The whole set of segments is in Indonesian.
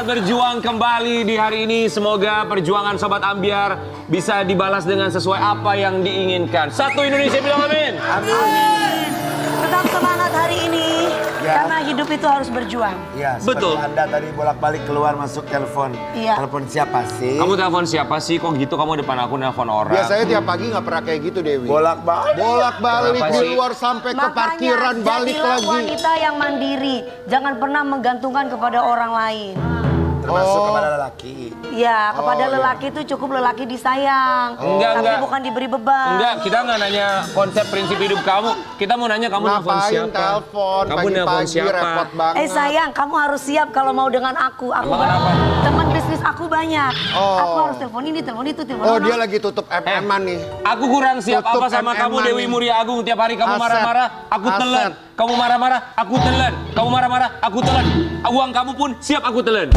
berjuang kembali di hari ini. Semoga perjuangan Sobat Ambyar bisa dibalas dengan sesuai apa yang diinginkan. Satu Indonesia bilang amin. Amin. Tetap semangat hari ini. Ya. Karena hidup itu harus berjuang. Iya, betul. Anda tadi bolak-balik keluar masuk telepon. Iya. Telepon siapa sih? Kamu telepon siapa sih? Kok gitu kamu depan aku nelfon orang? Biasanya tiap pagi nggak pernah kayak gitu, Dewi. Bolak-balik. Bolak-balik Kenapa di sih? luar sampai ke parkiran, balik jadilah lagi. wanita yang mandiri. Jangan pernah menggantungkan kepada orang lain. Termasuk kepada lelaki. Ya, kepada lelaki itu cukup lelaki disayang. Tapi bukan diberi beban. Enggak, kita nggak nanya konsep prinsip hidup kamu. Kita mau nanya kamu nelfon Ngapain siapa? telepon Kamu nelfon pagi-pagi siapa? repot banget. Sayang, kamu harus siap kalau mau dengan aku. Emang kenapa? Teman bisnis aku banyak. Oh. Aku harus telepon ini, telepon itu, telepon Oh, ono. dia lagi tutup MM-an nih. Aku kurang siap Tutup apa sama kamu MM-an Dewi nih. Muria Agung. Tiap hari kamu Aset. marah-marah, aku Aset. telan. Kamu marah-marah, aku telan. Kamu marah-marah, aku telan. Uang kamu pun siap aku telan.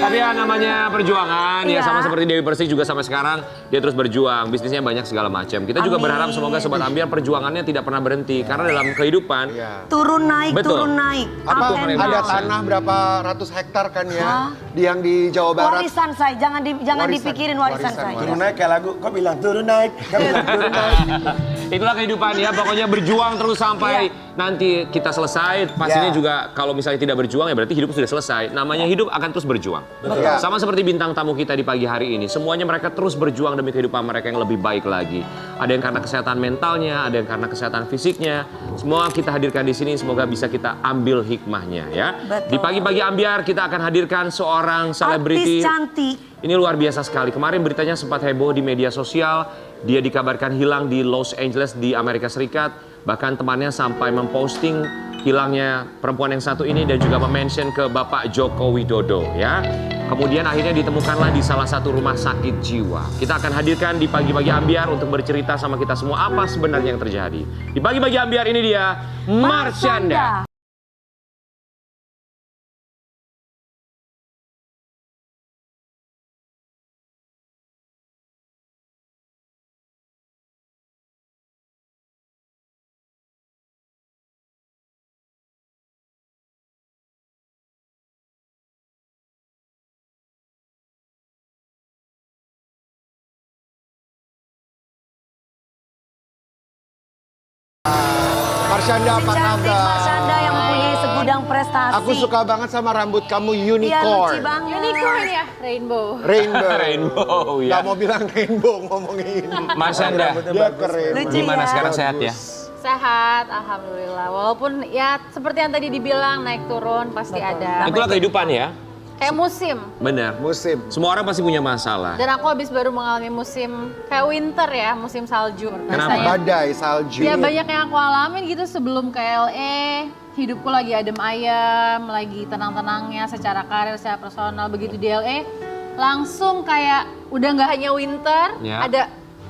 Tapi ya namanya perjuangan, ya Iya. sama seperti Dewi Persik juga sampai sekarang dia terus berjuang, bisnisnya banyak segala macam. Kita juga Amin. berharap semoga Sobat Ambyar perjuangannya tidak pernah berhenti karena dalam kehidupan Iya. Turun naik, Betul. turun naik. Apa Up and ada down. tanah berapa ratus hektar kan ya? Hah? Yang di Jawa Barat. Warisan saya, jangan Warisan. dipikirin warisan Warisan, saya. Turun naik kayak lagu. Kok bilang turun naik? Kok bilang turun naik? itulah kehidupan ya, pokoknya berjuang terus sampai nanti kita selesai. Pastinya Iya. juga kalau misalnya tidak berjuang ya berarti hidup sudah selesai. Namanya hidup akan terus berjuang. Iya. Sama seperti bintang tamu kita di pagi hari ini, semuanya mereka terus berjuang demi kehidupan mereka yang lebih baik lagi. Ada yang karena kesehatan mentalnya, ada yang karena kesehatan fisiknya. Semua kita hadirkan di sini, semoga bisa kita ambil hikmahnya ya. Betul. Di pagi-pagi Ambyar kita akan hadirkan seorang selebriti. Artis cantik. Ini luar biasa sekali. Kemarin beritanya sempat heboh di media sosial. Dia dikabarkan hilang di Los Angeles di Amerika Serikat. Bahkan temannya sampai memposting hilangnya perempuan yang satu ini dan juga mention ke Bapak Joko Widodo ya. Kemudian akhirnya ditemukanlah di salah satu rumah sakit jiwa. Kita akan hadirkan di pagi-pagi Ambyar untuk bercerita sama kita semua apa sebenarnya yang terjadi. Di pagi-pagi Ambyar ini dia Marshanda. Marshanda, apa Cantik kabar? Marshanda yang mempunyai segudang prestasi. Aku suka banget sama rambut kamu Iya, lucu unicorn. banget. Unicorn ya, rainbow. Rainbow. Rainbow ya. Gak mau bilang rainbow ngomongin ini. Marshanda, Dia keren. Lucu gimana ya? sekarang sehat ya? Sehat, alhamdulillah. Walaupun ya seperti yang tadi dibilang naik turun pasti ada. Itulah kehidupan ya. Kayak musim. Benar. Musim. Semua orang pasti punya masalah. Dan aku habis baru mengalami musim kayak winter ya, musim salju. Kenapa? Rasanya. Badai, salju. Ya banyak yang aku alamin gitu sebelum ke LA. Hidupku lagi adem ayem, lagi tenang-tenangnya secara karir, secara personal. Begitu di LA, langsung kayak udah nggak hanya winter, Ya. ada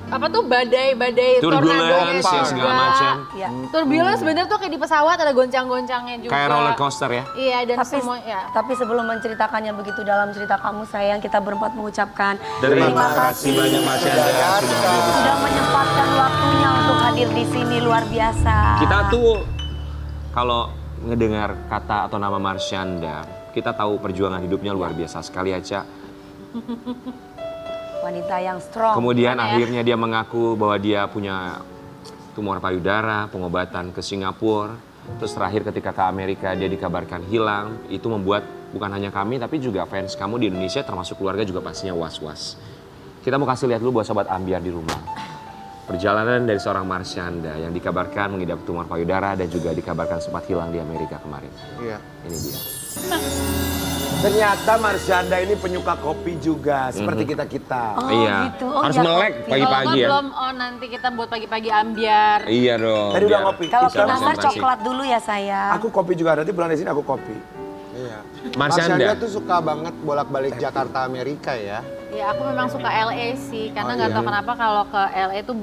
apa tuh badai-badai Turbulence ya segala macam. Iya. Turbulence bener tuh kayak di pesawat ada goncang-goncangnya juga. Kayak roller coaster ya. Iya dan Tapi, semua ya. tapi sebelum menceritakannya begitu dalam cerita kamu sayang, kita berempat mengucapkan Terima kasih banyak Marshanda sudah hadir di sini. sudah menyempatkan waktunya untuk hadir di sini, luar biasa. Kita tuh kalau ngedengar kata atau nama Marshanda, kita tahu perjuangan hidupnya luar biasa sekali Aca. Wanita yang strong. Kemudian Mana ya? akhirnya dia mengaku bahwa dia punya tumor payudara, pengobatan ke Singapura. Terus terakhir ketika ke Amerika dia dikabarkan hilang. Itu membuat bukan hanya kami tapi juga fans kamu di Indonesia termasuk keluarga juga pastinya was-was. Kita mau kasih lihat dulu buat Sobat Ambyar di rumah. Perjalanan dari seorang Marshanda yang dikabarkan mengidap tumor payudara dan juga dikabarkan sempat hilang di Amerika kemarin. Iya. Ini dia. Ternyata Marshanda ini penyuka kopi juga, seperti kita-kita. Oh, Iya. gitu. Oh, Harus iya, melek kopi. pagi-pagi Kalau ya. belum nanti kita buat pagi-pagi ambiar. Iya dong. Tadi udah biar ngopi. Kalau bisa penasaran konsentrasi. coklat dulu ya sayang. Aku kopi juga, nanti pulang dari sini aku kopi. Iya. Marshanda. Marshanda tuh suka banget bolak-balik Jakarta Amerika ya. Ya aku memang suka LA sih karena Oh, nggak iya. tahu kenapa kalau ke LA tuh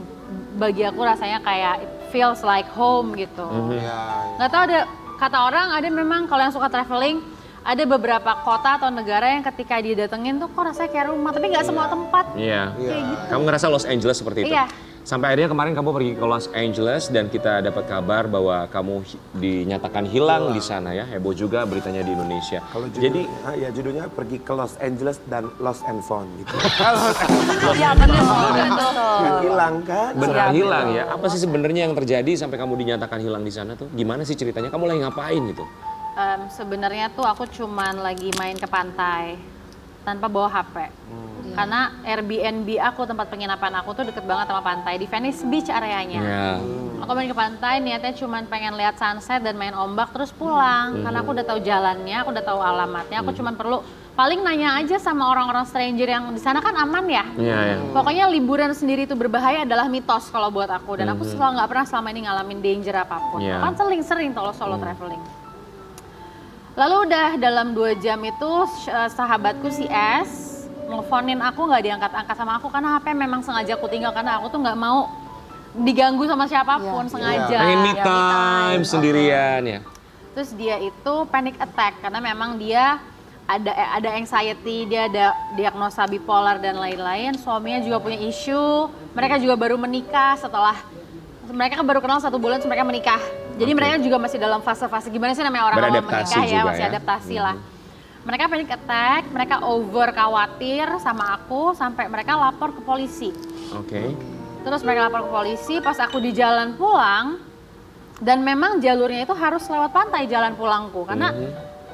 bagi aku rasanya kayak it feels like home gitu. Iya. Nggak tahu ada kata orang ada memang kalau yang suka traveling ada beberapa kota atau negara yang ketika didatengin tuh kok rasanya kayak rumah tapi nggak semua tempat. Iya. Iya. Kamu ngerasa Los Angeles seperti itu? Iya. Sampai akhirnya kemarin kamu pergi ke Los Angeles dan kita dapat kabar bahwa kamu dinyatakan hilang di sana ya. Heboh juga beritanya di Indonesia. Kalau Jadi judulnya pergi ke Los Angeles dan Lost and Found gitu. Iya benar. Hilang kan? benar hilang ya. Apa sih sebenarnya yang terjadi sampai kamu dinyatakan hilang di sana tuh? Gimana sih ceritanya? Kamu lagi ngapain gitu? Sebenarnya tuh aku cuman lagi main ke pantai tanpa bawa HP. Karena Airbnb aku, tempat penginapan aku tuh deket banget sama pantai, di Venice Beach areanya. Ya. Aku main ke pantai, niatnya cuman pengen lihat sunset dan main ombak terus pulang. Karena aku udah tahu jalannya, aku udah tahu alamatnya, aku cuman perlu paling nanya aja sama orang-orang stranger yang di sana kan aman ya. Iya, ya. Pokoknya liburan sendiri itu berbahaya adalah mitos kalau buat aku. Dan aku nggak pernah selama ini ngalamin danger apapun. Iya. Kan sering kalau solo traveling. Lalu udah dalam 2 jam itu sahabatku si S nelfonin aku, nggak diangkat-angkat sama aku karena HP memang sengaja aku tinggal karena aku tuh nggak mau diganggu sama siapapun, sengaja. Pengen me Ya, time sendirian ya. Terus dia itu panic attack karena memang dia ada anxiety, dia ada diagnosa bipolar dan lain-lain. Suaminya juga punya isu. Mereka juga baru menikah setelah mereka kan baru kenal 1 bulan terus mereka menikah. Jadi mereka juga masih dalam fase-fase gimana sih namanya orang awal Beradaptasi menikah ya, juga masih ya. adaptasi lah. Mereka panic attack, mereka over khawatir sama aku sampai mereka lapor ke polisi. Oke. Terus mereka lapor ke polisi, pas aku di jalan pulang, dan memang jalurnya itu harus lewat pantai jalan pulangku, karena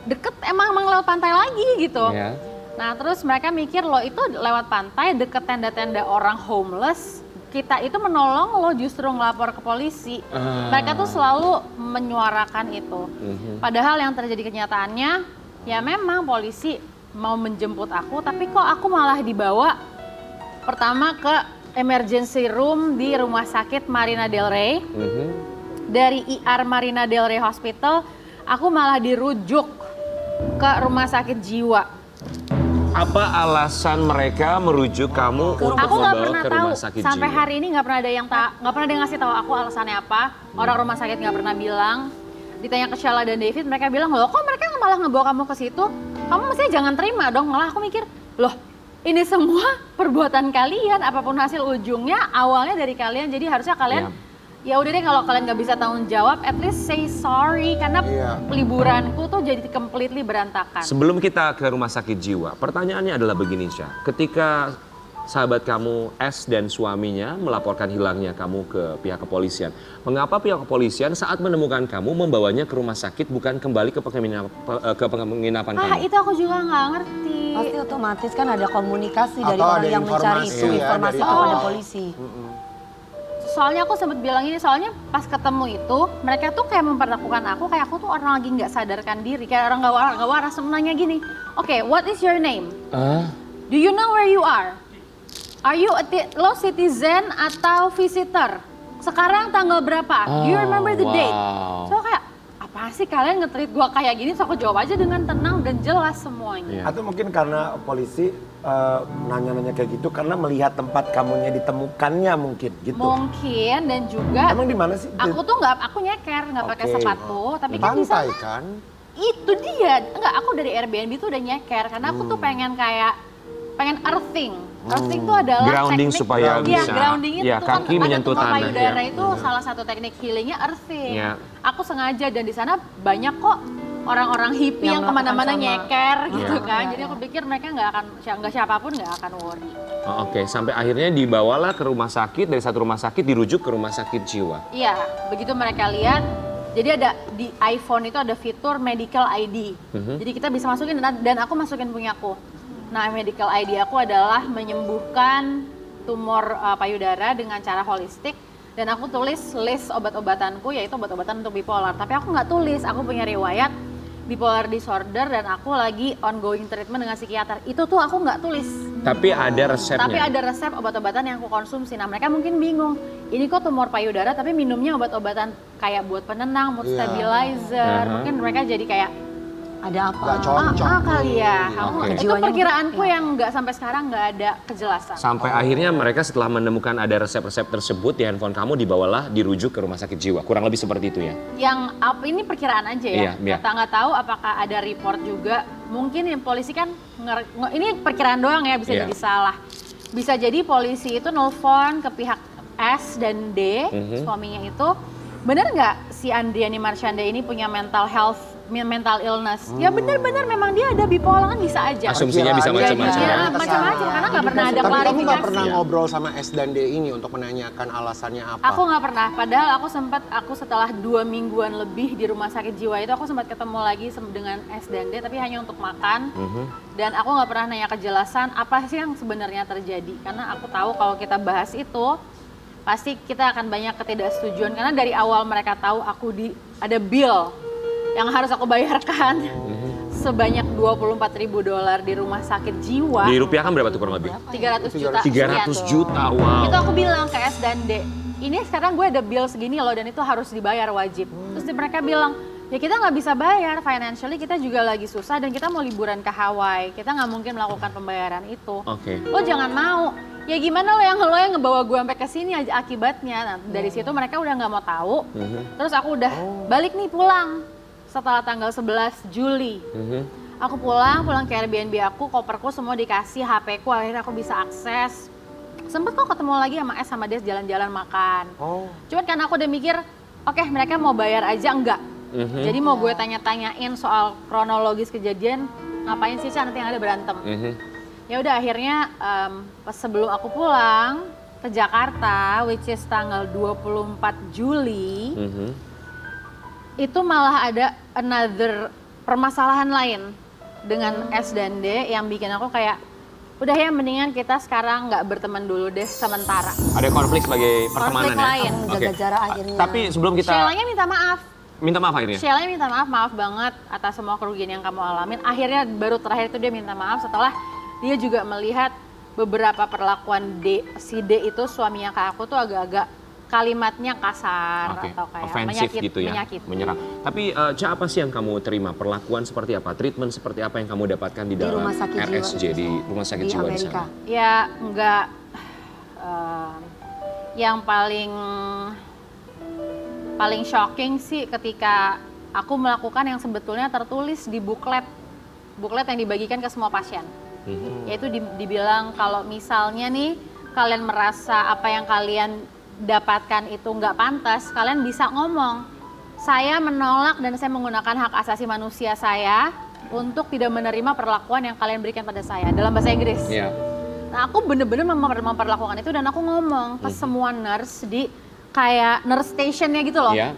deket emang lewat pantai lagi gitu. Ya. Nah terus mereka mikir lo itu lewat pantai deket tenda-tenda orang homeless, kita itu menolong lo justru ngelapor ke polisi. Mereka tuh selalu menyuarakan itu. Padahal yang terjadi kenyataannya, ya memang polisi mau menjemput aku, tapi kok aku malah dibawa pertama ke emergency room di rumah sakit Marina Del Rey. Dari IR Marina Del Rey Hospital, aku malah dirujuk ke rumah sakit jiwa. Apa alasan mereka merujuk kamu untuk Aku nggak membawa pernah ke tahu rumah sakit sampai jiwa? hari ini nggak pernah ada yang nggak pernah ada yang ngasih tahu aku alasannya apa. Orang rumah sakit nggak pernah bilang. Ditanya ke Sheila dan David, mereka bilang, loh kok mereka malah ngebawa kamu ke situ? Kamu mestinya jangan terima dong. Malah aku mikir, loh ini semua perbuatan kalian, apapun hasil ujungnya awalnya dari kalian. Jadi harusnya kalian, ya udah deh kalau kalian nggak bisa tanggung jawab, at least say sorry. Karena liburanku tuh jadi completely berantakan. Sebelum kita ke rumah sakit jiwa, pertanyaannya adalah begini, Syah. Ketika sahabat kamu S dan suaminya melaporkan hilangnya kamu ke pihak kepolisian, mengapa pihak kepolisian saat menemukan kamu membawanya ke rumah sakit bukan kembali ke penginapan kamu? Itu aku juga nggak ngerti. Pasti otomatis kan ada komunikasi dari Atau orang ada yang mencari informasi itu, ya, informasi dari kepada awal. polisi. Soalnya aku sempat bilang ini, soalnya pas ketemu itu mereka tuh kayak memperlakukan aku kayak aku tuh orang lagi nggak sadarkan diri, kayak orang nggak waras. Nanya gini, oke, what is your name? Do you know where you are? Are you lo citizen atau visitor? Sekarang tanggal berapa? Do you remember the date? So kayak apa sih kalian nge-treat gua kayak gini? So aku jawab aja dengan tenang dan jelas semuanya. Atau mungkin karena polisi nanya-nanya kayak gitu karena melihat tempat kamunya ditemukannya mungkin gitu. Mungkin, dan juga Emang di mana sih? aku tuh aku nyeker, nggak pakai Oke. sepatu, tapi kan di Pantai sana kan? itu dia. Enggak, aku dari Airbnb tuh udah nyeker karena aku tuh pengen earthing. Earthing tuh adalah Grounding teknik, supaya iya, bisa, grounding itu ya, kan kaki pada menyentuh tumpah tanah, payudara ya. itu salah satu teknik healingnya earthing. Ya. Aku sengaja, dan di sana banyak kok orang-orang hippie yang Yang kemana-mana melakukan sama. nyeker gitu Ya. kan. Jadi aku pikir mereka nggak siapapun nggak akan worry. Oke, sampai akhirnya dibawalah ke rumah sakit, dari satu rumah sakit dirujuk ke rumah sakit jiwa. Iya, begitu mereka lihat, jadi ada di iPhone itu ada fitur medical ID. Jadi kita bisa masukin dan aku masukin punyaku. Nah, medical ID aku adalah menyembuhkan tumor payudara dengan cara holistik, dan aku tulis list obat-obatanku yaitu obat-obatan untuk bipolar. Tapi aku nggak tulis, aku punya riwayat bipolar disorder dan aku lagi ongoing treatment dengan psikiater. Itu tuh aku nggak tulis. Tapi ada resepnya. Tapi ada resep obat-obatan yang aku konsumsi. Nah mereka mungkin bingung, ini kok tumor payudara tapi minumnya obat-obatan kayak buat penenang, mood stabilizer. Mungkin mereka jadi kayak, Ada apa? Nggak cocok. kali ya. Oke. Itu Jiwanya perkiraanku mungkin, yang nggak sampai sekarang nggak ada kejelasan. Sampai akhirnya mereka setelah menemukan ada resep-resep tersebut di handphone kamu, dibawalah dirujuk ke rumah sakit jiwa. Kurang lebih seperti itu ya? Yang ini perkiraan aja ya. Iya. Kita nggak tahu apakah ada report juga. Mungkin yang polisi kan ini perkiraan doang ya, bisa Iya. jadi salah. Bisa jadi polisi itu nelfon ke pihak S dan D, suaminya itu, bener nggak si Andriani Marsyanda ini punya mental illness? Ya bener-bener memang dia ada bipolar, kan bisa aja. Asumsinya bisa macam-macam. Ya, macam-macam karena nggak pernah ada Tapi kamu klarifikasi. nggak pernah ngobrol sama S dan D ini untuk menanyakan alasannya apa? Aku nggak pernah, padahal aku setelah 2 mingguan lebih di rumah sakit jiwa itu aku sempat ketemu lagi dengan S dan D, tapi hanya untuk makan. Dan aku nggak pernah nanya kejelasan apa sih yang sebenarnya terjadi, karena aku tahu kalau kita bahas itu pasti kita akan banyak ketidaksetujuan, karena dari awal mereka tahu ada bill yang harus aku bayarkan sebanyak $24.000 di rumah sakit jiwa. Di rupiah kan berapa tuh kurang lebih? 300 juta. 300 juta, wow. Itu aku bilang ke S dan D, ini sekarang gue ada bill segini loh dan itu harus dibayar wajib. Terus mereka bilang, ya kita nggak bisa bayar, financially kita juga lagi susah dan kita mau liburan ke Hawaii, kita nggak mungkin melakukan pembayaran itu. Oke. Lo jangan mau. Ya gimana lo yang ngebawa gue sampai ke sini aja akibatnya. Nah, dari situ mereka udah nggak mau tahu. Terus aku udah balik nih pulang setelah tanggal 11 Juli. Aku pulang ke Airbnb aku, koperku semua dikasih, HP-ku akhirnya aku bisa akses. Sempet kok ketemu lagi sama S sama D jalan-jalan makan. Cuman karena aku udah mikir, oke, mereka mau bayar aja enggak. Jadi mau gue tanya-tanyain soal kronologis kejadian, ngapain sih nanti yang ada berantem. Ya udah akhirnya pas sebelum aku pulang ke Jakarta, which is tanggal 24 Juli, itu malah ada another permasalahan lain dengan S dan D yang bikin aku kayak, udah ya mendingan kita sekarang nggak berteman dulu deh sementara. Ada konflik sebagai pertemanan Konflik lain. Menjaga jarak akhirnya. Tapi sebelum kita Sheila-nya minta maaf. minta maaf akhirnya. Sheila minta maaf banget atas semua kerugian yang kamu alamin. Akhirnya baru terakhir itu dia minta maaf setelah dia juga melihat beberapa perlakuan si D itu suaminya ke aku tuh agak-agak kalimatnya kasar Oke, atau kayak ofensif gitu ya, menyakiti. menyerang. Tapi Ca, apa sih yang kamu terima? Perlakuan seperti apa? Treatment seperti apa yang kamu dapatkan di dalam rumah sakit jiwa RSJ, di rumah sakit di jiwa di Amerika. sana? Ya enggak, yang paling shocking sih ketika aku melakukan yang sebetulnya tertulis di buklet yang dibagikan ke semua pasien. Yaitu dibilang kalau misalnya nih kalian merasa apa yang kalian dapatkan itu nggak pantas, kalian bisa ngomong, saya menolak dan saya menggunakan hak asasi manusia saya untuk tidak menerima perlakuan yang kalian berikan pada saya, dalam bahasa Inggris. Iya. Nah aku bener-bener memperlakukan itu dan aku ngomong ke semua nurse di kayak nurse stationnya gitu loh. Iya.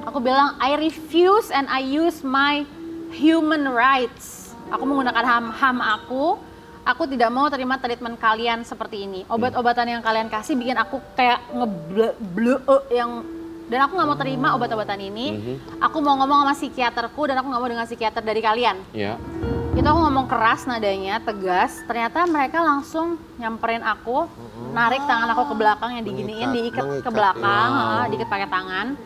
Aku bilang, I refuse and I use my human rights. Aku menggunakan HAM aku tidak mau terima treatment kalian seperti ini. Obat-obatan yang kalian kasih bikin aku kayak dan aku nggak mau terima obat-obatan ini. Aku mau ngomong sama psikiaterku dan aku nggak mau dengan psikiater dari kalian. Iya. Itu aku ngomong keras nadanya, tegas. Ternyata mereka langsung nyamperin aku, narik tangan aku ke belakang yang diginiin, diikat ke belakang, diikat pakai tangan.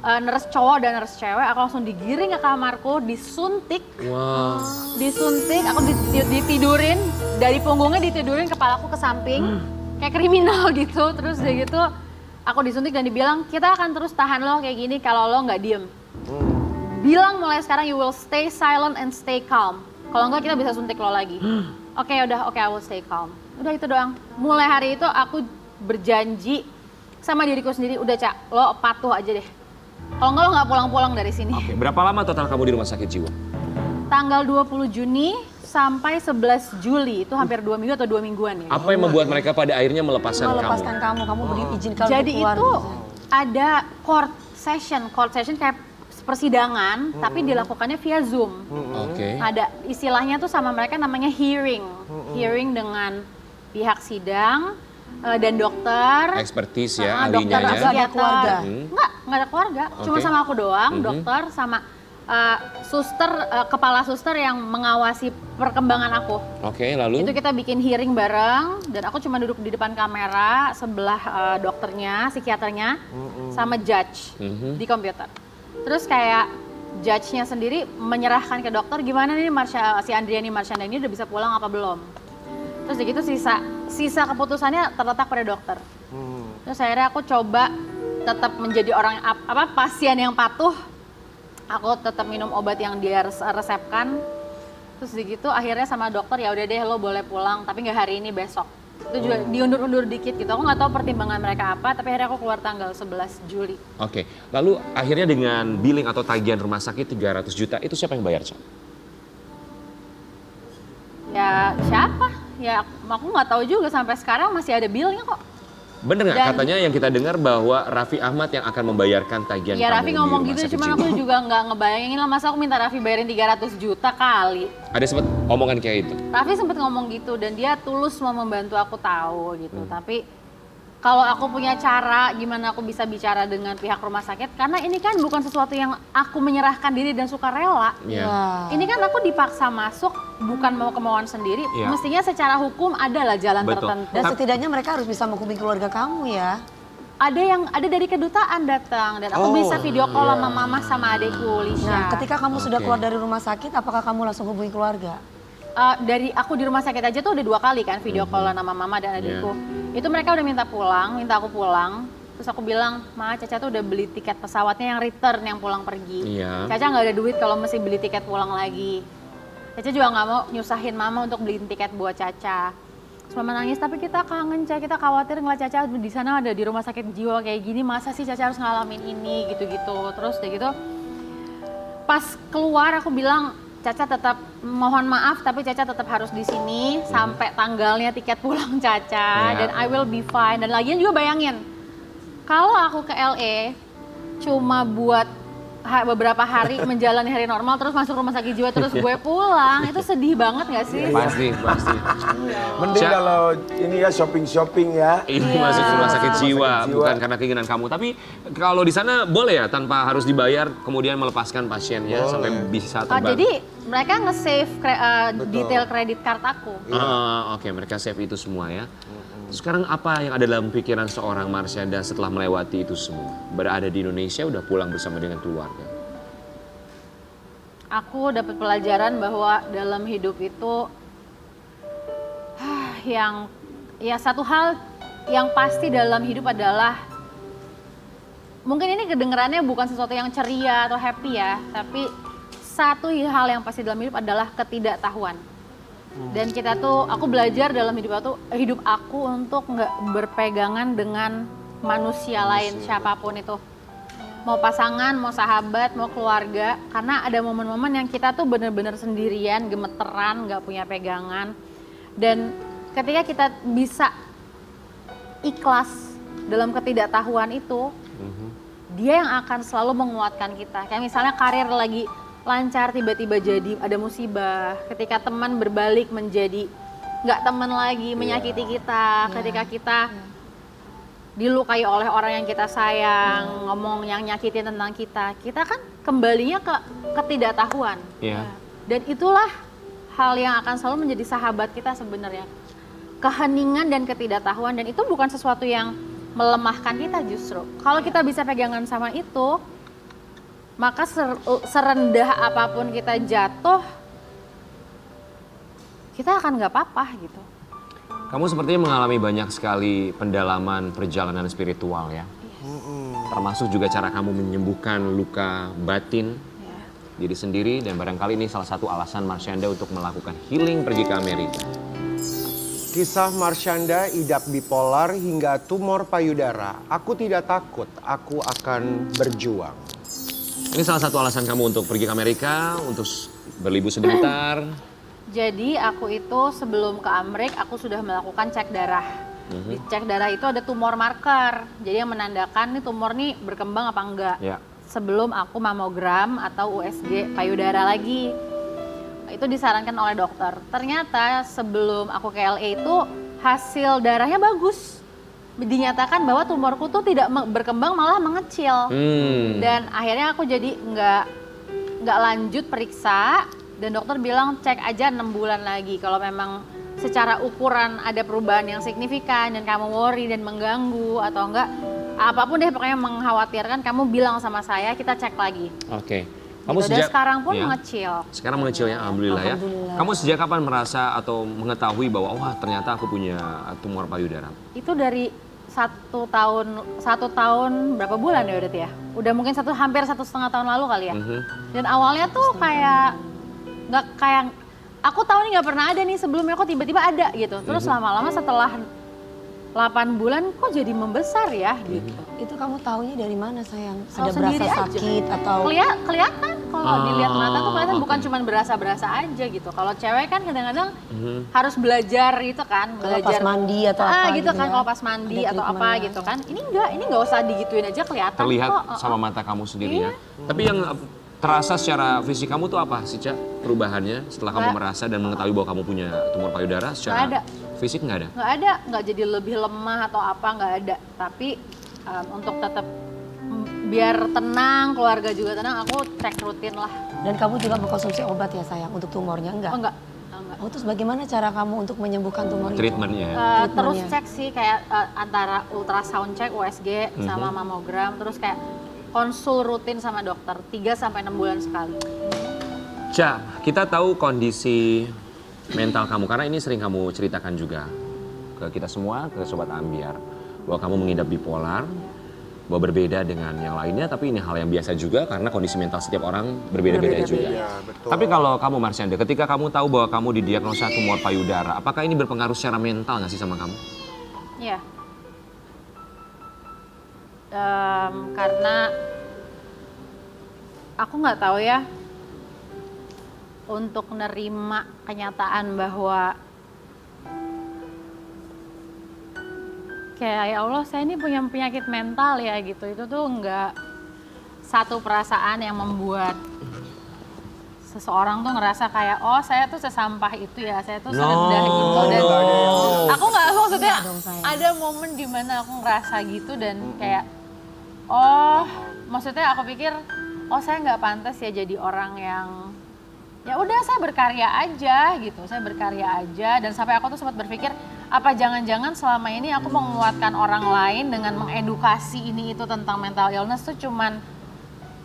Nurse cowok dan nurse cewek, aku langsung digiring ke kamarku, disuntik. Wow. Disuntik, aku ditidurin, dari punggungnya ditidurin, kepalaku ke samping, kayak kriminal gitu. Terus udah gitu, aku disuntik dan dibilang, kita akan terus tahan lo kayak gini kalau lo nggak diem. Bilang mulai sekarang, you will stay silent and stay calm. Kalau enggak kita bisa suntik lo lagi. Oke, I will stay calm. Udah itu doang. Mulai hari itu aku berjanji sama diriku sendiri, udah Cak, lo patuh aja deh. Kalau enggak lo nggak pulang-pulang dari sini. Oke, berapa lama total kamu di rumah sakit jiwa? Tanggal 20 Juni sampai 11 Juli, itu hampir 2 minggu atau 2 mingguan ya. Apa yang membuat mereka pada akhirnya melepaskan kamu diizinkan Jadi untuk keluar. itu ada court session kayak persidangan, tapi dilakukannya via Zoom. Oke. Ada istilahnya tuh sama mereka namanya hearing dengan pihak sidang dan dokter. Expertise ya, Dokter ahlinya ya. psikiater. keluarga? Nggak ada keluarga. Cuma Oke. sama aku doang, dokter sama suster, kepala suster yang mengawasi perkembangan aku. Oke, lalu? Itu kita bikin hearing bareng dan aku cuma duduk di depan kamera sebelah dokternya, psikiaternya, sama judge di komputer. Terus kayak judge-nya sendiri menyerahkan ke dokter gimana nih si Andriani Marsyanda ini udah bisa pulang apa belum. Terus begitu sisa keputusannya terletak pada dokter. Terus akhirnya aku coba tetap menjadi orang pasien yang patuh. Aku tetap minum obat yang dia resepkan. Terus begitu akhirnya sama dokter ya udah deh lo boleh pulang tapi nggak hari ini besok. Itu juga diundur-undur dikit gitu. Aku nggak tahu pertimbangan mereka apa, tapi akhirnya aku keluar tanggal 11 Juli. Oke, lalu akhirnya dengan billing atau tagihan rumah sakit 300 juta, itu siapa yang bayar, Cak? Ya siapa? Ya aku nggak tahu juga, sampai sekarang masih ada billnya kok. Bener nggak Dan- katanya yang kita dengar bahwa Raffi Ahmad yang akan membayarkan tagihan Ya kamu Raffi di ngomong rumah gitu, sakit cuman jiwa? aku juga nggak ngebayangin lah, masa aku minta Raffi bayarin 300 juta kali. Ada sempat omongan kayak itu? Raffi sempet ngomong gitu dan dia tulus mau membantu aku tahu gitu. Tapi kalau aku punya cara gimana aku bisa bicara dengan pihak rumah sakit, karena ini kan bukan sesuatu yang aku menyerahkan diri dan suka rela. Iya. Ini kan aku dipaksa masuk, bukan mau kemauan sendiri. Iya. Mestinya secara hukum adalah jalan Betul. tertentu. Dan setidaknya mereka harus bisa menghubungi keluarga kamu ya. Ada dari kedutaan datang dan aku bisa video call sama mama sama adekku Lisha. Nah, ketika kamu sudah Oke. keluar dari rumah sakit, apakah kamu langsung hubungi keluarga? Dari aku di rumah sakit aja tuh udah 2 kali kan video callan sama mama dan adikku. Itu mereka udah minta aku pulang. Terus aku bilang, Ma, Caca tuh udah beli tiket pesawatnya yang return, yang pulang pergi. Iya. Caca nggak ada duit kalau mesti beli tiket pulang lagi. Caca juga nggak mau nyusahin mama untuk beliin tiket buat Caca. Terus mama nangis, tapi kita kangen Caca, kita khawatir ngeliat Caca di sana ada di rumah sakit jiwa kayak gini. Masa sih Caca harus ngalamin ini gitu-gitu. Terus udah gitu, pas keluar aku bilang, Caca tetap mohon maaf tapi Caca tetap harus di sini sampai tanggalnya tiket pulang Caca Ya. dan I will be fine. Dan lagian juga bayangin kalau aku ke LA cuma buat beberapa hari menjalani hari normal terus masuk rumah sakit jiwa terus gue pulang, itu sedih banget gak sih? Pasti. Mending Cak. kalau ini ya shopping ya. Ini Iya. masuk rumah sakit jiwa, Sakit jiwa. bukan karena keinginan kamu. Tapi kalau di sana boleh ya tanpa harus dibayar, kemudian melepaskan pasiennya sampai bisa terbang. Jadi mereka nge-save detail kredit card aku. Oke, mereka save itu semua ya. Sekarang apa yang ada dalam pikiran seorang Marsyanda setelah melewati itu semua? Berada di Indonesia, udah pulang bersama dengan keluarga. Aku dapat pelajaran bahwa dalam hidup itu satu hal yang pasti dalam hidup adalah, mungkin ini kedengerannya bukan sesuatu yang ceria atau happy ya, tapi satu hal yang pasti dalam hidup adalah ketidaktahuan. Dan aku belajar dalam hidup aku untuk nggak berpegangan dengan manusia lain siapapun itu. Mau pasangan, mau sahabat, mau keluarga, karena ada momen-momen yang kita tuh bener-bener sendirian, gemeteran, nggak punya pegangan. Dan ketika kita bisa ikhlas dalam ketidaktahuan itu, dia yang akan selalu menguatkan kita. Kayak misalnya karir lagi lancar, tiba-tiba jadi ada musibah. Ketika teman berbalik menjadi nggak teman lagi, menyakiti kita. Ketika kita dilukai oleh orang yang kita sayang, ngomong yang nyakitin tentang kita, kita kan kembalinya ke ketidaktahuan. Iya. Dan itulah hal yang akan selalu menjadi sahabat kita sebenarnya. Keheningan dan ketidaktahuan, dan itu bukan sesuatu yang melemahkan kita justru. Kalau kita bisa pegangan sama itu, maka serendah apapun kita jatuh, kita akan nggak apa-apa gitu. Kamu sepertinya mengalami banyak sekali pendalaman perjalanan spiritual ya. Termasuk juga cara kamu menyembuhkan luka batin diri sendiri, dan barangkali ini salah satu alasan Marsyanda untuk melakukan healing pergi ke Amerika. Kisah Marsyanda idap bipolar hingga tumor payudara. Aku tidak takut, aku akan berjuang. Ini salah satu alasan kamu untuk pergi ke Amerika, untuk berlibur sebentar. Jadi aku itu sebelum ke Amerika aku sudah melakukan cek darah. Di cek darah itu ada tumor marker. Jadi yang menandakan nih tumor nih berkembang apa enggak. Ya. Sebelum aku mamogram atau USG payudara lagi. Itu disarankan oleh dokter. Ternyata sebelum aku ke LA itu hasil darahnya bagus. Dinyatakan bahwa tumorku tuh tidak berkembang, malah mengecil. Dan akhirnya aku jadi nggak lanjut periksa, dan dokter bilang cek aja 6 bulan lagi. Kalau memang secara ukuran ada perubahan yang signifikan dan kamu worry dan mengganggu atau enggak, apapun deh pokoknya mengkhawatirkan, kamu bilang sama saya, kita cek lagi. Oke. Kamu Gitu. Dan sekarang pun ya, mengecil. Sekarang mengecil ya, alhamdulillah ya. Kamu sejak kapan merasa atau mengetahui bahwa wah ternyata aku punya tumor payudara? Itu dari satu tahun berapa bulan ya udah ya? Udah mungkin hampir 1,5 tahun lalu kali ya. Dan awalnya tuh kayak nggak kayak aku tahu nih nggak pernah ada nih sebelumnya, kok tiba-tiba ada gitu. Terus lama-lama setelah 8 bulan kok jadi membesar ya gitu. Itu kamu taunya dari mana sayang? Tahu Ada berasa sendiri aja. sakit atau? Kelihatan kalau dilihat mata tuh kelihatan, bukan oke. cuma berasa-berasa aja gitu. Kalau cewek kan kadang-kadang harus belajar gitu kan, Kalau belajar pas mandi atau apa gitu gitu kan, ya. kalau pas mandi Ada atau apa treatmentnya. gitu kan. Ini nggak usah digituin aja, kelihatan Terlihat kok. sama mata kamu sendiri ya. Tapi yang terasa secara fisik kamu tuh apa sih, Ca? Perubahannya setelah kamu Nggak. merasa dan mengetahui bahwa kamu punya tumor payudara secara Nggak ada. fisik nggak ada? Nggak ada, nggak jadi lebih lemah atau apa, nggak ada. Tapi untuk tetap biar tenang, keluarga juga tenang, aku cek rutin lah. Dan kamu juga mengkonsumsi obat ya sayang untuk tumornya enggak? Oh enggak. Oh, terus bagaimana cara kamu untuk menyembuhkan tumor itu? Treatmentnya ya? Terus Treatmentnya. cek sih kayak antara ultrasound cek USG sama mamogram, terus kayak konsul rutin sama dokter 3-6 bulan sekali. Ca, kita tahu kondisi mental kamu karena ini sering kamu ceritakan juga ke kita semua, ke Sobat Ambiar, bahwa kamu mengidap bipolar, bahwa berbeda dengan yang lainnya, tapi ini hal yang biasa juga karena kondisi mental setiap orang berbeda-beda juga. betul. Tapi kalau kamu Marsyanda, ketika kamu tahu bahwa kamu didiagnosa tumor payudara, apakah ini berpengaruh secara mental nggak sih sama kamu? Iya. Karena aku nggak tahu ya, untuk nerima kenyataan bahwa kayak ya Allah saya ini punya penyakit mental ya gitu, itu tuh nggak satu perasaan yang membuat seseorang tuh ngerasa kayak oh saya tuh sesampah itu ya, saya tuh serendah itu, dan aku nggak, maksudnya dong, sayang. ada momen dimana aku ngerasa gitu dan kayak oh maksudnya aku pikir oh saya nggak pantas ya jadi orang yang ya udah saya berkarya aja gitu, saya berkarya aja, dan sampai aku tuh sempat berpikir apa jangan-jangan selama ini aku menguatkan orang lain dengan mengedukasi ini itu tentang mental illness tuh cuman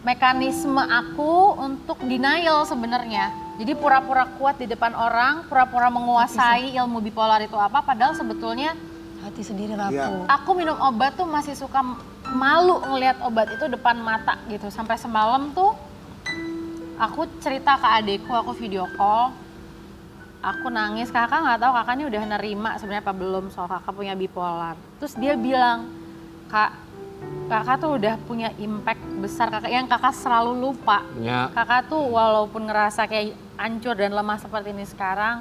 mekanisme aku untuk denial sebenarnya. Jadi pura-pura kuat di depan orang, pura-pura menguasai ilmu bipolar itu apa, padahal sebetulnya Hati sendiri rapuh. aku minum obat tuh masih suka malu ngelihat obat itu depan mata gitu. Sampai semalam tuh aku cerita ke adekku, aku video call, aku nangis, kakak nggak tahu kakaknya udah nerima sebenarnya apa belum soal kakak punya bipolar. Terus dia bilang, kakak tuh udah punya impact besar, kakak yang kakak selalu lupa. Ya. Kakak tuh walaupun ngerasa kayak hancur dan lemah seperti ini sekarang,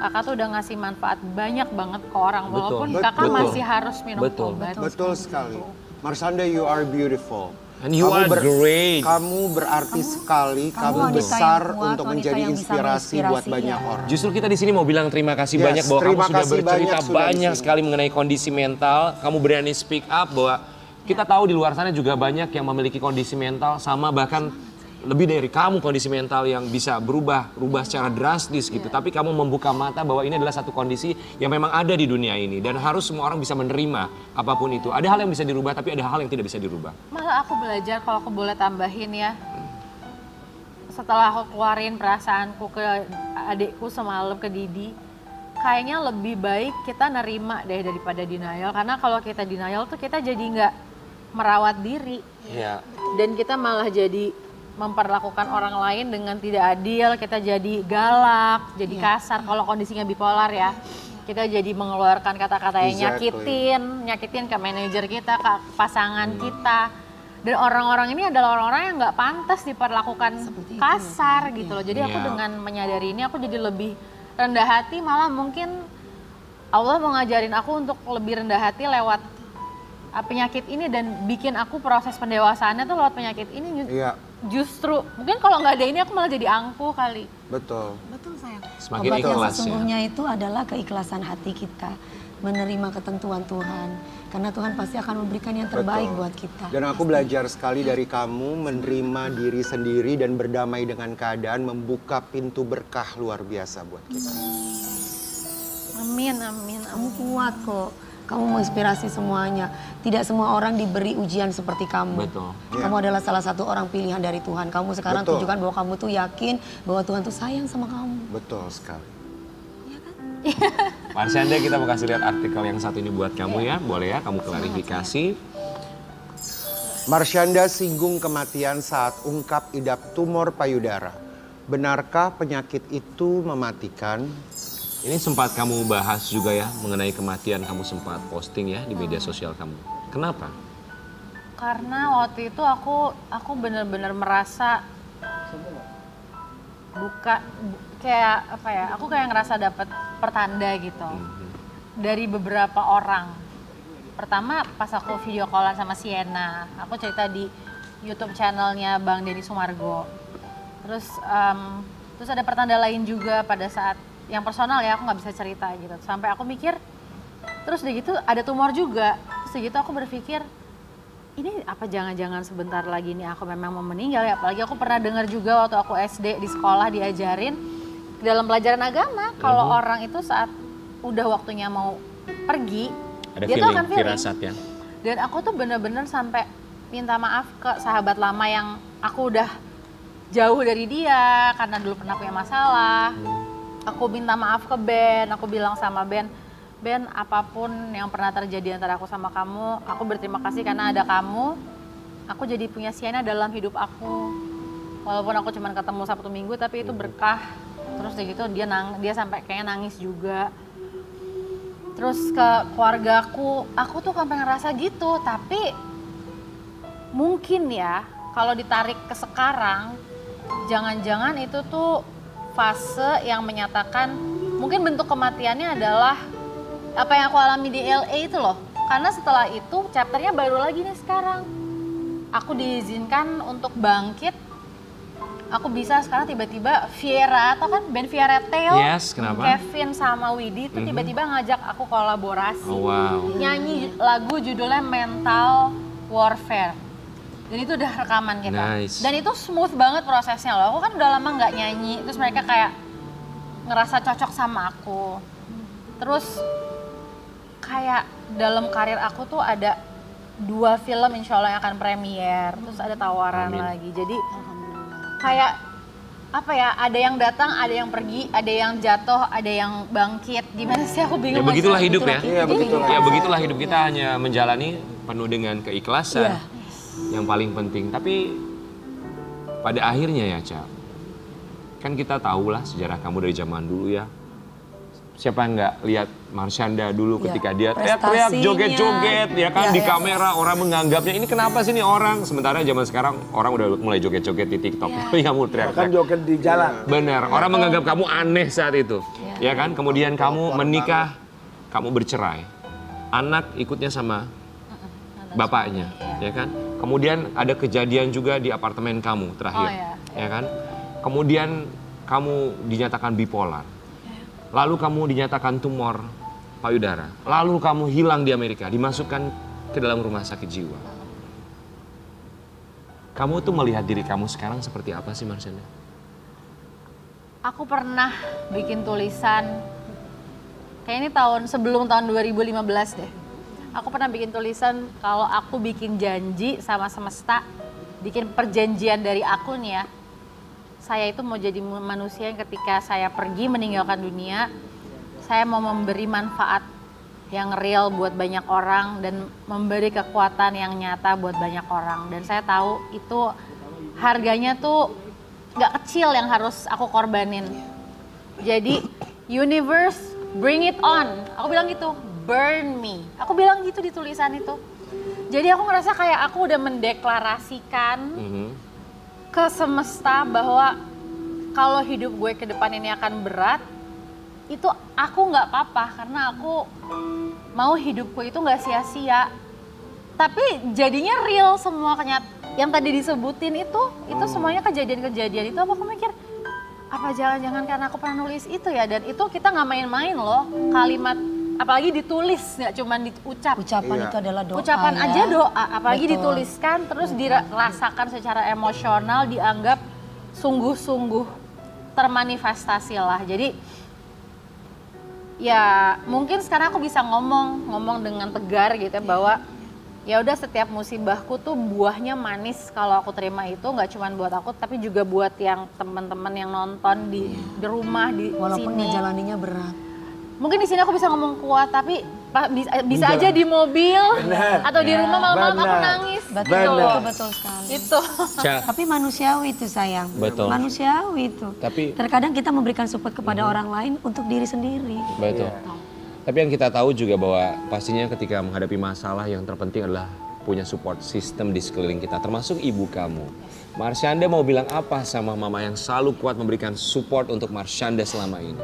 kakak tuh udah ngasih manfaat banyak banget ke orang, walaupun Betul. kakak Betul. masih harus minum Betul. obat. Betul sekali. Marsanda, you are beautiful. And you are great. Kamu berarti sekali, kamu wanita besar yang kuat, untuk wanita menjadi yang bisa inspirasi buat menginspirasi, banyak ya. orang. Justru kita di sini mau bilang terima kasih Yes, banyak bahwa kamu terima sudah kasih bercerita banyak sudah di banyak sini. sekali mengenai kondisi mental. Kamu berani speak up bahwa kita tahu di luar sana juga banyak yang memiliki kondisi mental sama bahkan lebih dari kamu kondisi mental yang bisa berubah secara drastis gitu. Tapi kamu membuka mata bahwa ini adalah satu kondisi yang memang ada di dunia ini dan harus semua orang bisa menerima apapun itu. Ada hal yang bisa dirubah tapi ada hal yang tidak bisa dirubah. Malah aku belajar, kalau aku boleh tambahin ya, setelah aku keluarin perasaanku ke adikku semalam, ke Didi, kayaknya lebih baik kita nerima deh daripada denial. Karena kalau kita denial tuh kita jadi nggak merawat diri. Iya. Dan kita malah jadi memperlakukan orang lain dengan tidak adil, kita jadi galak, jadi kasar kalau kondisinya bipolar ya. Kita jadi mengeluarkan kata-kata yang Exactly. nyakitin ke manajer kita, ke pasangan kita. Dan orang-orang ini adalah orang-orang yang nggak pantas diperlakukan Seperti itu. kasar gitu loh. Jadi aku Iya. dengan menyadari ini aku jadi lebih rendah hati, malah mungkin Allah mau ngajarin aku untuk lebih rendah hati lewat penyakit ini dan bikin aku proses pendewasaannya tuh lewat penyakit ini. Iya, Justru mungkin kalau nggak ada ini aku malah jadi angkuh kali. betul. Betul sayang. Semakin Obat yang ikhlas ya. sesungguhnya itu adalah keikhlasan hati kita menerima ketentuan Tuhan. Karena Tuhan pasti akan memberikan yang terbaik Betul. buat kita. Dan aku belajar sekali dari kamu menerima diri sendiri dan berdamai dengan keadaan, membuka pintu berkah luar biasa buat kita. Amin, amin, Kamu amin. kuat kok. Kamu menginspirasi semuanya. Tidak semua orang diberi ujian seperti kamu. Betul. Kamu adalah salah satu orang pilihan dari Tuhan. Kamu sekarang Betul. tunjukkan bahwa kamu tuh yakin bahwa Tuhan tuh sayang sama kamu. Betul sekali. Marsyanda, kita mau kasih lihat artikel yang satu ini buat kamu ya. Boleh ya, kamu klarifikasi. Marsyanda singgung kematian saat ungkap idap tumor payudara. benarkah penyakit itu mematikan? Ini sempat kamu bahas juga ya mengenai kematian, kamu sempat posting ya di media sosial kamu. Kenapa? Karena waktu itu aku bener-bener merasa kayak apa ya? Aku kayak ngerasa dapat pertanda gitu dari beberapa orang. Pertama pas aku video callan sama Sienna, aku cerita di YouTube channelnya Bang Denny Sumargo. Terus ada pertanda lain juga pada saat yang personal ya, aku nggak bisa cerita gitu. Sampai aku mikir, terus udah gitu ada tumor juga. Terus udah gitu aku berpikir, ini apa jangan-jangan sebentar lagi nih aku memang mau meninggal ya. Apalagi aku pernah dengar juga waktu aku SD di sekolah diajarin dalam pelajaran agama, kalau orang itu saat udah waktunya mau pergi, Ada dia tuh akan feeling. firasat ya. Dan aku tuh bener-bener sampai minta maaf ke sahabat lama yang aku udah jauh dari dia karena dulu pernah punya masalah. Aku minta maaf ke Ben, aku bilang sama Ben, apapun yang pernah terjadi antara aku sama kamu, aku berterima kasih karena ada kamu. Aku jadi punya Sienna dalam hidup aku. Walaupun aku cuma ketemu Sabtu Minggu, tapi itu berkah. Terus kayak gitu dia sampai kayaknya nangis juga. Terus ke keluargaku, aku tuh sampai ngerasa gitu, tapi mungkin ya kalau ditarik ke sekarang, jangan-jangan itu tuh fase yang menyatakan mungkin bentuk kematiannya adalah apa yang aku alami di LA itu loh. Karena setelah itu chapternya baru lagi nih sekarang. Aku diizinkan untuk bangkit. Aku bisa sekarang tiba-tiba Viera atau kan band Viera Theo, Yes, kenapa? Kevin sama Widi itu tiba-tiba ngajak aku kolaborasi. Oh, wow. Nyanyi lagu judulnya Mental Warfare. Dan itu udah rekaman kita. Nice. Dan itu smooth banget prosesnya loh. Aku kan udah lama nggak nyanyi, terus mereka kayak ngerasa cocok sama aku. Terus kayak dalam karir aku tuh ada 2 film insya Allah yang akan premier. Terus ada tawaran lagi. Jadi kayak apa ya, ada yang datang, ada yang pergi, ada yang jatuh, ada yang bangkit. Gimana sih aku Ya bingung. begitulah hidup ya. Iya, begitulah. Ya begitulah hidup kita, hanya menjalani penuh dengan keikhlasan. Yang paling penting. Tapi pada akhirnya ya, Ca, kan kita tahulah sejarah kamu dari zaman dulu ya. Siapa yang nggak lihat Marshanda dulu ketika dia teriak-teriak, prestasinya. joget-joget, ya kan, Ya, di ya. kamera orang menganggapnya ini kenapa sih nih orang. Sementara zaman sekarang orang udah mulai joget-joget di TikTok. Tapi kamu Kan teriak-teriak. joget di jalan. Benar, orang menganggap kamu aneh saat itu. Ya kan, kemudian kamu menikah, kamu bercerai. Anak ikutnya sama bapaknya, ya kan. Kemudian ada kejadian juga di apartemen kamu terakhir, ya kan. Kemudian kamu dinyatakan bipolar. Lalu kamu dinyatakan tumor payudara. Lalu kamu hilang di Amerika, dimasukkan ke dalam rumah sakit jiwa. Kamu tuh melihat diri kamu sekarang seperti apa sih, Marshanda? Aku pernah bikin tulisan, kayak ini sebelum tahun 2015 deh. Aku pernah bikin tulisan kalau aku bikin janji sama semesta, bikin perjanjian dari aku nih ya. Saya itu mau jadi manusia yang ketika saya pergi meninggalkan dunia, saya mau memberi manfaat yang real buat banyak orang dan memberi kekuatan yang nyata buat banyak orang. Dan saya tahu itu harganya tuh gak kecil yang harus aku korbanin. Jadi universe bring it on. Aku bilang gitu, burn me. Aku bilang gitu di tulisan itu. Jadi aku ngerasa kayak aku udah mendeklarasikan ke semesta bahwa kalau hidup gue ke depan ini akan berat, itu aku nggak apa-apa karena aku mau hidupku itu nggak sia-sia. Tapi jadinya real semua yang tadi disebutin itu semuanya kejadian-kejadian itu. Aku mikir, apa jangan-jangan karena aku pernah nulis itu ya, dan itu kita nggak main-main loh, kalimat apalagi ditulis, nggak cuma diucap. Ucapan itu adalah doa. Ucapan ya. aja doa, apalagi Betul. dituliskan terus dirasakan secara emosional, dianggap sungguh-sungguh termanifestasi lah. Jadi ya mungkin sekarang aku bisa ngomong dengan tegar gitu ya, bahwa ya udah setiap musibahku tuh buahnya manis kalau aku terima itu, nggak cuma buat aku tapi juga buat yang teman-teman yang nonton di rumah di Walaupun sini. ngejalaninya berat. Mungkin di sini aku bisa ngomong kuat, tapi bisa aja di mobil Bener. atau di rumah malam-malam aku Bener. nangis. Betul sekali. Itu. Tapi manusiawi itu sayang. Betul. Manusiawi itu. Tapi- terkadang kita memberikan support kepada orang lain untuk diri sendiri. Betul. Tapi yang kita tahu juga bahwa pastinya ketika menghadapi masalah yang terpenting adalah punya support system di sekeliling kita, termasuk ibu kamu. Marsyanda mau bilang apa sama mama yang selalu kuat memberikan support untuk Marsyanda selama ini?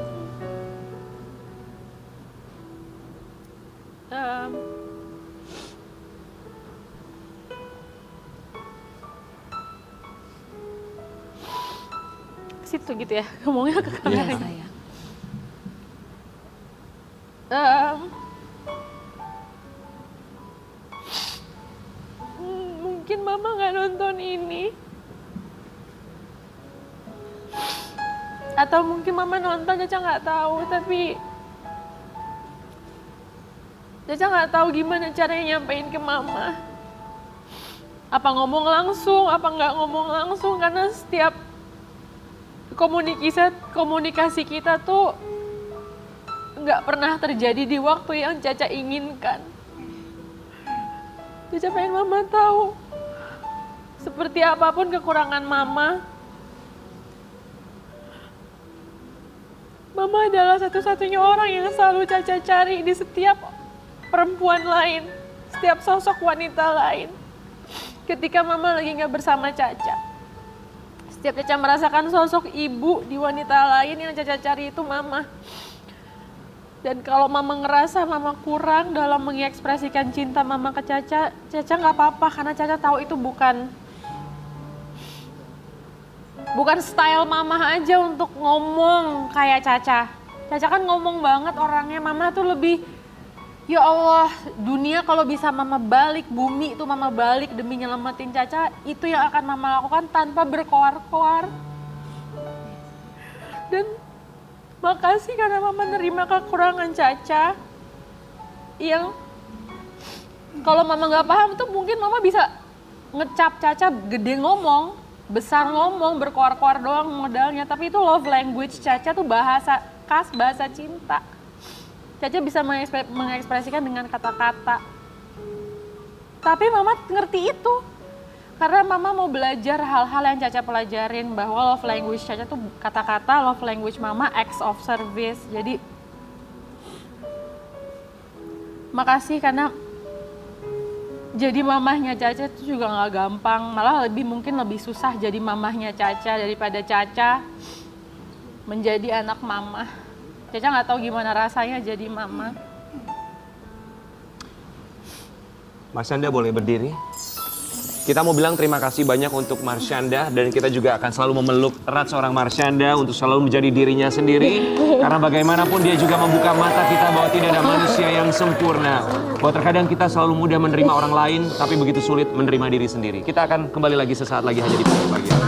Ke situ gitu ya, ngomongnya ke kamera. Iya sayang. Mungkin mama nggak nonton ini. Atau mungkin mama nonton, Caca nggak tahu, tapi Caca nggak tahu gimana caranya nyampein ke mama. Apa ngomong langsung, apa nggak ngomong langsung, karena setiap komunikasi kita tuh nggak pernah terjadi di waktu yang Caca inginkan. Caca pengen mama tahu, seperti apapun kekurangan mama, mama adalah satu-satunya orang yang selalu Caca cari di setiap perempuan lain, setiap sosok wanita lain. Ketika mama lagi nggak bersama Caca, setiap Caca merasakan sosok ibu di wanita lain, yang Caca cari itu mama. Dan kalau mama ngerasa mama kurang dalam mengekspresikan cinta mama ke Caca, Caca nggak apa-apa, karena Caca tahu itu bukan style mama aja untuk ngomong kayak Caca. Caca kan ngomong banget orangnya, mama tuh lebih, ya Allah, dunia kalau bisa mama balik, bumi itu mama balik demi nyelamatin Caca, itu yang akan mama lakukan tanpa berkoar-koar. Dan makasih karena mama nerima kekurangan Caca. Yang kalau mama nggak paham tuh mungkin mama bisa ngecap Caca gede ngomong, besar ngomong, berkoar-koar doang modalnya. Tapi itu love language Caca tuh bahasa khas, bahasa cinta. Caca bisa mengekspresikan dengan kata-kata. Tapi mama ngerti itu. Karena mama mau belajar hal-hal yang Caca pelajarin, bahwa love language Caca tuh kata-kata, love language mama acts of service. Jadi makasih karena jadi mamahnya Caca itu juga nggak gampang, malah mungkin lebih susah jadi mamahnya Caca daripada Caca menjadi anak mama. Caca nggak tahu gimana rasanya jadi mama. Marsyanda boleh berdiri? Kita mau bilang terima kasih banyak untuk Marsyanda, dan kita juga akan selalu memeluk erat seorang Marsyanda untuk selalu menjadi dirinya sendiri. Karena bagaimanapun dia juga membuka mata kita bahwa tidak ada manusia yang sempurna. Bahwa terkadang kita selalu mudah menerima orang lain, tapi begitu sulit menerima diri sendiri. Kita akan kembali lagi sesaat lagi hanya di Pagi Bahagia.